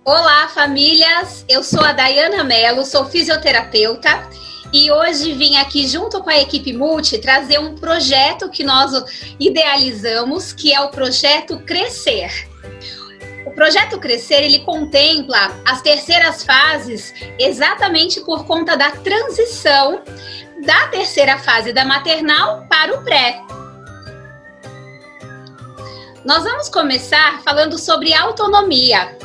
Olá, famílias! Eu sou a Dayana Mello, sou fisioterapeuta e hoje vim aqui junto com a equipe Multi trazer um projeto que nós idealizamos, que é o Projeto Crescer. O Projeto Crescer, ele contempla as terceiras fases exatamente por conta da transição da terceira fase da maternal para o pré. Nós vamos começar falando sobre autonomia.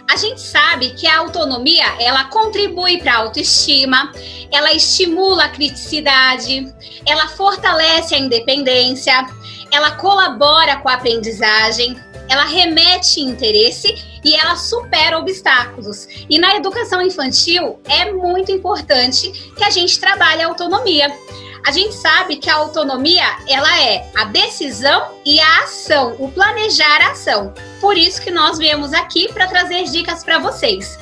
A gente sabe que a autonomia, ela contribui para a autoestima, ela estimula a criticidade, ela fortalece a independência, ela colabora com a aprendizagem, ela remete interesse e ela supera obstáculos. E na educação infantil é muito importante que a gente trabalhe a autonomia. A gente sabe que a autonomia, ela é a decisão e a ação, o planejar a ação. Por isso que nós viemos aqui para trazer dicas para vocês.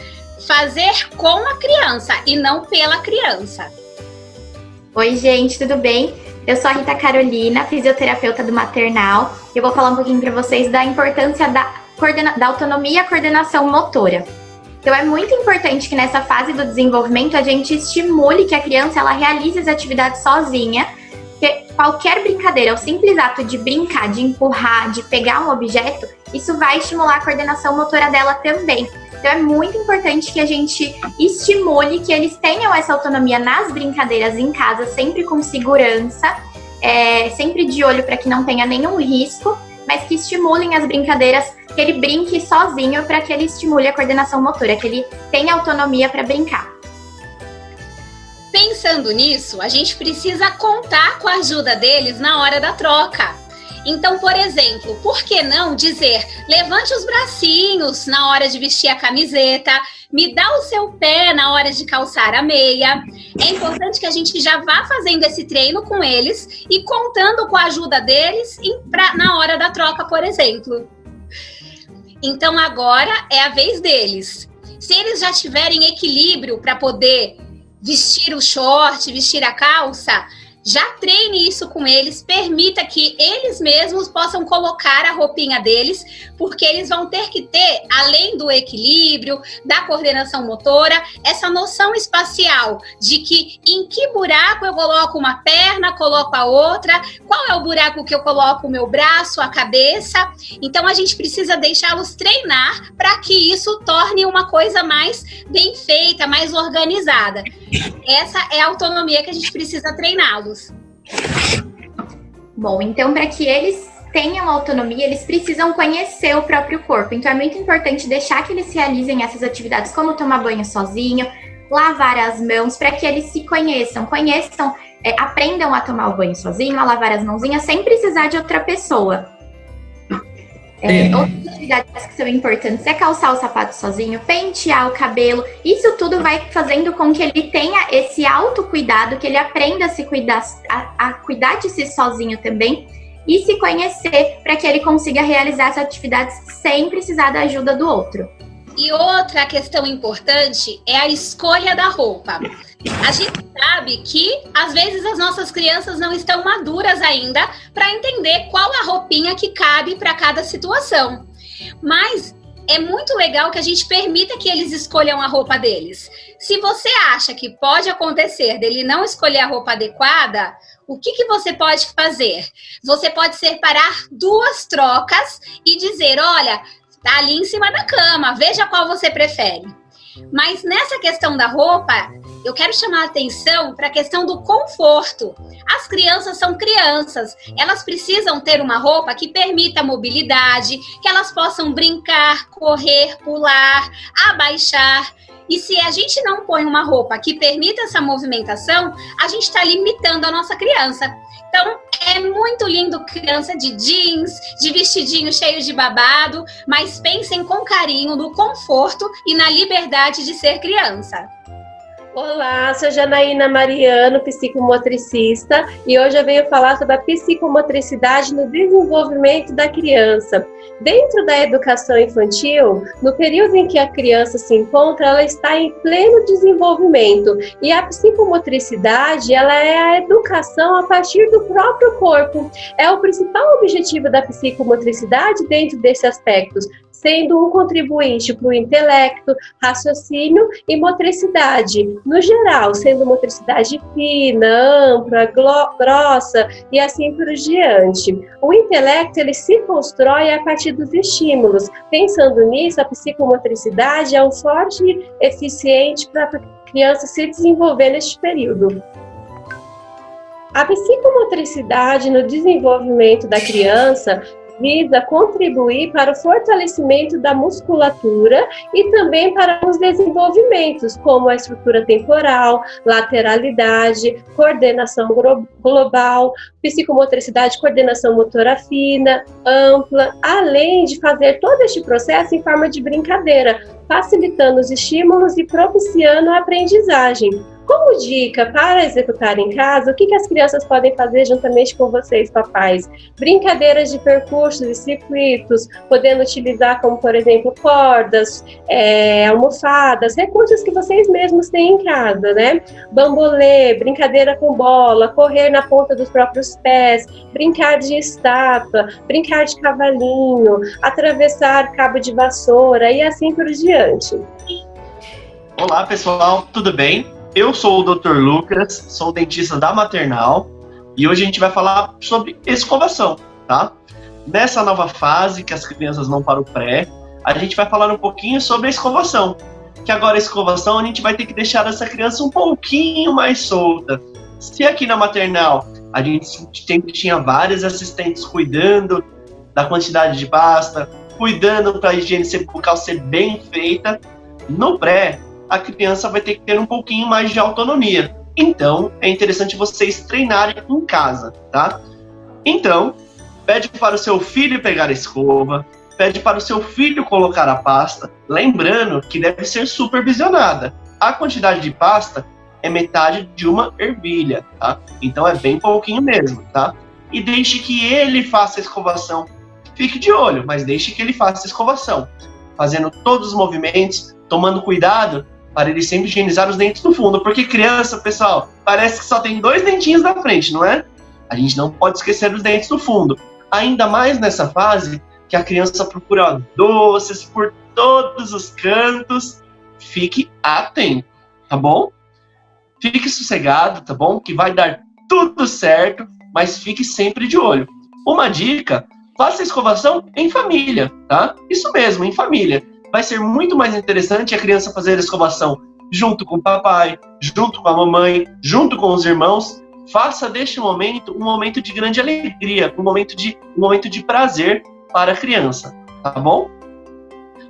Fazer com a criança e não pela criança. Oi, gente, tudo bem? Eu sou a Rita Carolina, fisioterapeuta do maternal. Eu vou falar um pouquinho para vocês da importância da autonomia e coordenação motora. Então, é muito importante que nessa fase do desenvolvimento a gente estimule que a criança ela realize as atividades sozinha, porque qualquer brincadeira, o simples ato de brincar, de empurrar, de pegar um objeto, isso vai estimular a coordenação motora dela também. Então, é muito importante que a gente estimule que eles tenham essa autonomia nas brincadeiras em casa, sempre com segurança, sempre de olho para que não tenha nenhum risco, mas que estimulem as brincadeiras, que ele brinque sozinho para que ele estimule a coordenação motora, que ele tenha autonomia para brincar. Pensando nisso, a gente precisa contar com a ajuda deles na hora da troca. Então, por exemplo, por que não dizer, levante os bracinhos na hora de vestir a camiseta, me dá o seu pé na hora de calçar a meia. É importante que a gente já vá fazendo esse treino com eles e contando com a ajuda deles na hora da troca, por exemplo. Então, agora é a vez deles. Se eles já tiverem equilíbrio para poder vestir o short, vestir a calça, já treine isso com eles, permita que eles mesmos possam colocar a roupinha deles, porque eles vão ter que ter, além do equilíbrio, da coordenação motora, essa noção espacial de que em que buraco eu coloco uma perna, coloco a outra, qual é o buraco que eu coloco o meu braço, a cabeça. Então a gente precisa deixá-los treinar para que isso torne uma coisa mais bem feita, mais organizada. Essa é a autonomia que a gente precisa treiná-los. Bom, então para que eles tenham autonomia, eles precisam conhecer o próprio corpo. Então é muito importante deixar que eles realizem essas atividades, como tomar banho sozinho, lavar as mãos, para que eles se conheçam, aprendam a tomar o banho sozinho, a lavar as mãozinhas, sem precisar de outra pessoa. Outras atividades que são importantes é calçar o sapato sozinho, pentear o cabelo. Isso tudo vai fazendo com que ele tenha esse autocuidado, que ele aprenda a se cuidar, a cuidar de si sozinho também e se conhecer para que ele consiga realizar essas atividades sem precisar da ajuda do outro. E outra questão importante é a escolha da roupa. A gente sabe que, às vezes, as nossas crianças não estão maduras ainda para entender qual a roupinha que cabe para cada situação. Mas é muito legal que a gente permita que eles escolham a roupa deles. Se você acha que pode acontecer dele não escolher a roupa adequada, o que você pode fazer? Você pode separar 2 trocas e dizer, olha, tá ali em cima da cama, veja qual você prefere. Mas nessa questão da roupa, eu quero chamar a atenção para a questão do conforto. As crianças são crianças, elas precisam ter uma roupa que permita a mobilidade, que elas possam brincar, correr, pular, abaixar. E se a gente não põe uma roupa que permita essa movimentação, a gente está limitando a nossa criança. Então, é muito lindo criança de jeans, de vestidinho cheio de babado, mas pensem com carinho no conforto e na liberdade de ser criança. Olá, sou Janaína Mariano, psicomotricista, e hoje eu venho falar sobre a psicomotricidade no desenvolvimento da criança. Dentro da educação infantil, no período em que a criança se encontra, ela está em pleno desenvolvimento, e a psicomotricidade, ela é a educação a partir do próprio corpo. É o principal objetivo da psicomotricidade dentro desses aspectos, sendo um contribuinte para o intelecto, raciocínio e motricidade, no geral, sendo motricidade fina, ampla, grossa e assim por diante. O intelecto, ele se constrói a partir dos estímulos. Pensando nisso, a psicomotricidade é um forte eficiente para a criança se desenvolver neste período. A psicomotricidade no desenvolvimento da criança visa contribuir para o fortalecimento da musculatura e também para os desenvolvimentos, como a estrutura temporal, lateralidade, coordenação global, psicomotricidade, coordenação motora fina, ampla, além de fazer todo este processo em forma de brincadeira, facilitando os estímulos e propiciando a aprendizagem. Como dica para executar em casa, o que as crianças podem fazer juntamente com vocês, papais? Brincadeiras de percursos e circuitos, podendo utilizar como, por exemplo, cordas, almofadas, recursos que vocês mesmos têm em casa, né? Bambolê, brincadeira com bola, correr na ponta dos próprios pés, brincar de estátua, brincar de cavalinho, atravessar cabo de vassoura e assim por diante. Olá, pessoal, tudo bem? Eu sou o Dr. Lucas, sou dentista da Maternal e hoje a gente vai falar sobre escovação, tá? Nessa nova fase que as crianças vão para o pré, a gente vai falar um pouquinho sobre a escovação, que agora a escovação a gente vai ter que deixar essa criança um pouquinho mais solta. Se aqui na Maternal a gente sempre tinha vários assistentes cuidando da quantidade de pasta, cuidando para a higiene bucal ser bem feita, no pré a criança vai ter que ter um pouquinho mais de autonomia. Então, é interessante vocês treinarem em casa, tá? Então, pede para o seu filho pegar a escova, pede para o seu filho colocar a pasta, lembrando que deve ser supervisionada. A quantidade de pasta é metade de uma ervilha, tá? Então, é bem pouquinho mesmo, tá? E deixe que ele faça a escovação. Fique de olho, mas deixe que ele faça a escovação, fazendo todos os movimentos, tomando cuidado para ele sempre higienizar os dentes do fundo, porque criança, pessoal, parece que só tem 2 dentinhos na frente, não é? A gente não pode esquecer os dentes do fundo, ainda mais nessa fase que a criança procura doces por todos os cantos. Fique atento, tá bom? Fique sossegado, tá bom? Que vai dar tudo certo, mas fique sempre de olho. Uma dica, faça a escovação em família, tá? Isso mesmo, em família. Vai ser muito mais interessante a criança fazer a escovação junto com o papai, junto com a mamãe, junto com os irmãos. Faça deste momento um momento de grande alegria, um momento de prazer para a criança, tá bom?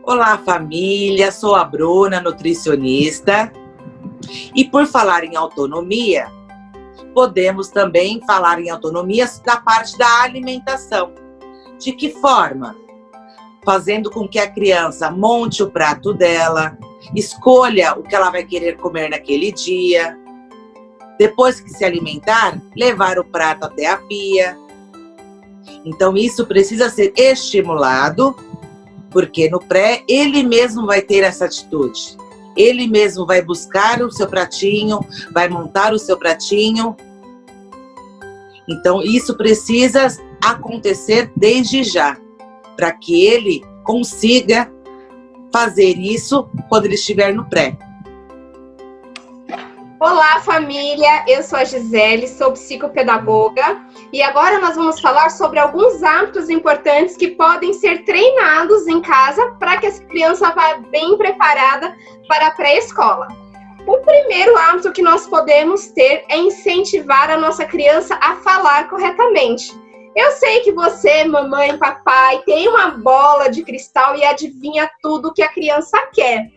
Olá, família, sou a Bruna, nutricionista. E por falar em autonomia, podemos também falar em autonomia da parte da alimentação. De que forma? Fazendo com que a criança monte o prato dela, escolha o que ela vai querer comer naquele dia. Depois que se alimentar, levar o prato até a pia. Então isso precisa ser estimulado, porque no pré ele mesmo vai ter essa atitude. Ele mesmo vai buscar o seu pratinho, vai montar o seu pratinho. Então isso precisa acontecer desde já, para que ele consiga fazer isso quando ele estiver no pré. Olá, família! Eu sou a Gisele, sou psicopedagoga e agora nós vamos falar sobre alguns hábitos importantes que podem ser treinados em casa para que essa criança vá bem preparada para a pré-escola. O primeiro hábito que nós podemos ter é incentivar a nossa criança a falar corretamente. Eu sei que você, mamãe, papai, tem uma bola de cristal e adivinha tudo que a criança quer.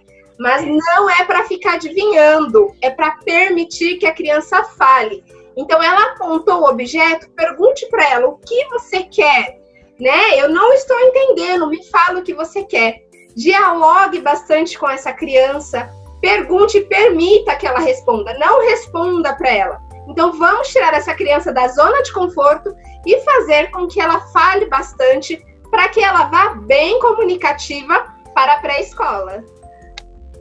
Mas não é para ficar adivinhando, é para permitir que a criança fale. Então, ela apontou o objeto, pergunte para ela o que você quer, né? Eu não estou entendendo, me fala o que você quer. Dialogue bastante com essa criança, pergunte e permita que ela responda, não responda para ela. Então vamos tirar essa criança da zona de conforto e fazer com que ela fale bastante para que ela vá bem comunicativa para a pré-escola.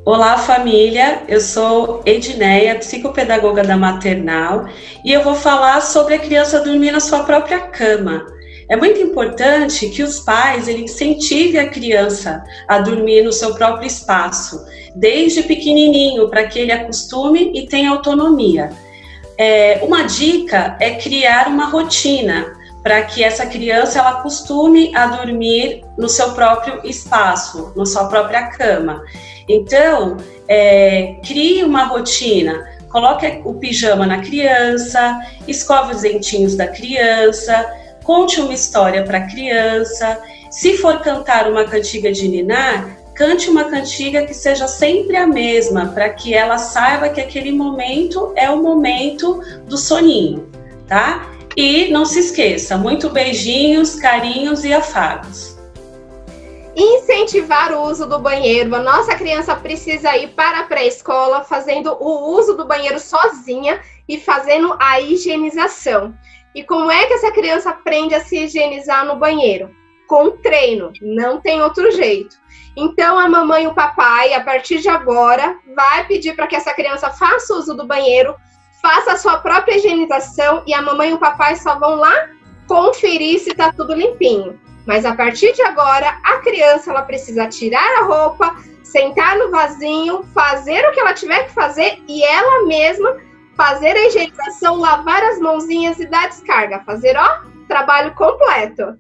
Olá, família, eu sou Edneia, psicopedagoga da maternal, e eu vou falar sobre a criança dormir na sua própria cama. É muito importante que os pais incentivem a criança a dormir no seu próprio espaço, desde pequenininho, para que ele acostume e tenha autonomia. Uma dica é criar uma rotina para que essa criança ela acostume a dormir no seu próprio espaço, na sua própria cama. Então, crie uma rotina, coloque o pijama na criança, escove os dentinhos da criança, conte uma história para a criança. Se for cantar uma cantiga de ninar, cante uma cantiga que seja sempre a mesma, para que ela saiba que aquele momento é o momento do soninho, tá? E não se esqueça, muito beijinhos, carinhos e afagos. Incentivar o uso do banheiro. A nossa criança precisa ir para a pré-escola fazendo o uso do banheiro sozinha e fazendo a higienização. E como é que essa criança aprende a se higienizar no banheiro? Com treino, não tem outro jeito. Então a mamãe e o papai, a partir de agora, vai pedir para que essa criança faça uso do banheiro, faça a sua própria higienização e a mamãe e o papai só vão lá conferir se está tudo limpinho. Mas a partir de agora, a criança ela precisa tirar a roupa, sentar no vasinho, fazer o que ela tiver que fazer e ela mesma fazer a higienização, lavar as mãozinhas e dar descarga. Fazer, trabalho completo.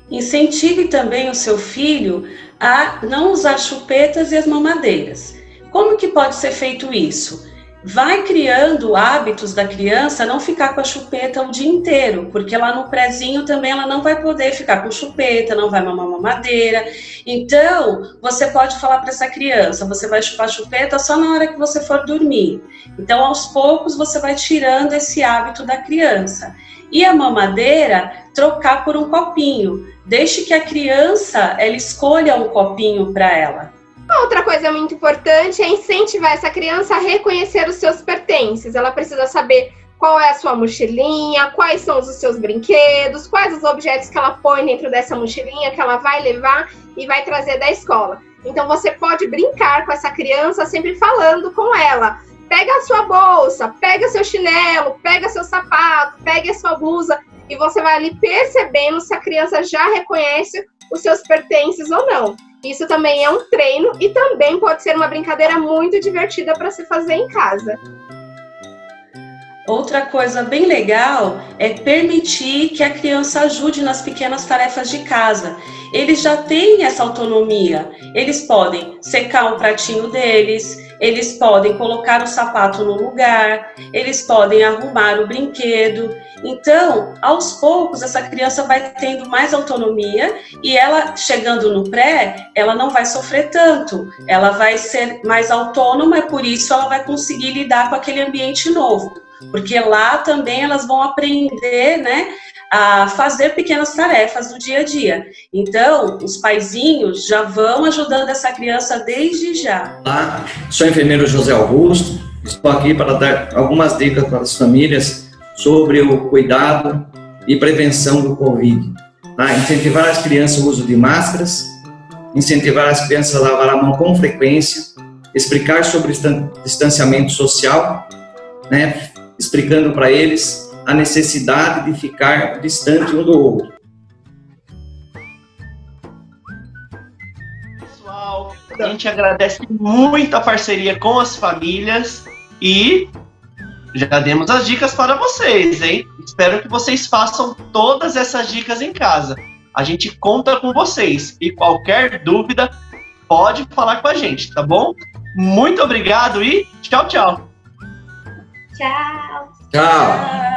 Incentive também o seu filho a não usar chupetas e as mamadeiras. Como que pode ser feito isso? Vai criando hábitos da criança não ficar com a chupeta o dia inteiro, porque lá no prézinho também ela não vai poder ficar com chupeta, não vai mamar mamadeira. Então, você pode falar para essa criança, você vai chupar chupeta só na hora que você for dormir. Então, aos poucos, você vai tirando esse hábito da criança. E a mamadeira, trocar por um copinho. Deixe que a criança ela escolha um copinho para ela. Outra coisa muito importante é incentivar essa criança a reconhecer os seus pertences. Ela precisa saber qual é a sua mochilinha, quais são os seus brinquedos, quais os objetos que ela põe dentro dessa mochilinha que ela vai levar e vai trazer da escola. Então você pode brincar com essa criança sempre falando com ela. Pega a sua bolsa, pega seu chinelo, pega seu sapato, pega a sua blusa e você vai ali percebendo se a criança já reconhece os seus pertences ou não. Isso também é um treino e também pode ser uma brincadeira muito divertida para se fazer em casa. Outra coisa bem legal é permitir que a criança ajude nas pequenas tarefas de casa. Eles já têm essa autonomia. Eles podem secar o pratinho deles, eles podem colocar o sapato no lugar, eles podem arrumar o brinquedo. Então, aos poucos, essa criança vai tendo mais autonomia e ela, chegando no pré, ela não vai sofrer tanto. Ela vai ser mais autônoma e, por isso, ela vai conseguir lidar com aquele ambiente novo. Porque lá também elas vão aprender, né, a fazer pequenas tarefas do dia a dia. Então, os paizinhos já vão ajudando essa criança desde já. Olá, sou o enfermeiro José Augusto. Estou aqui para dar algumas dicas para as famílias sobre o cuidado e prevenção do Covid. Incentivar as crianças o uso de máscaras, incentivar as crianças a lavar a mão com frequência, explicar sobre distanciamento social, né, explicando para eles a necessidade de ficar distante um do outro. Pessoal, a gente agradece muito a parceria com as famílias e já demos as dicas para vocês, hein? Espero que vocês façam todas essas dicas em casa. A gente conta com vocês e qualquer dúvida pode falar com a gente, tá bom? Muito obrigado e tchau, tchau. Tchau. Tchau.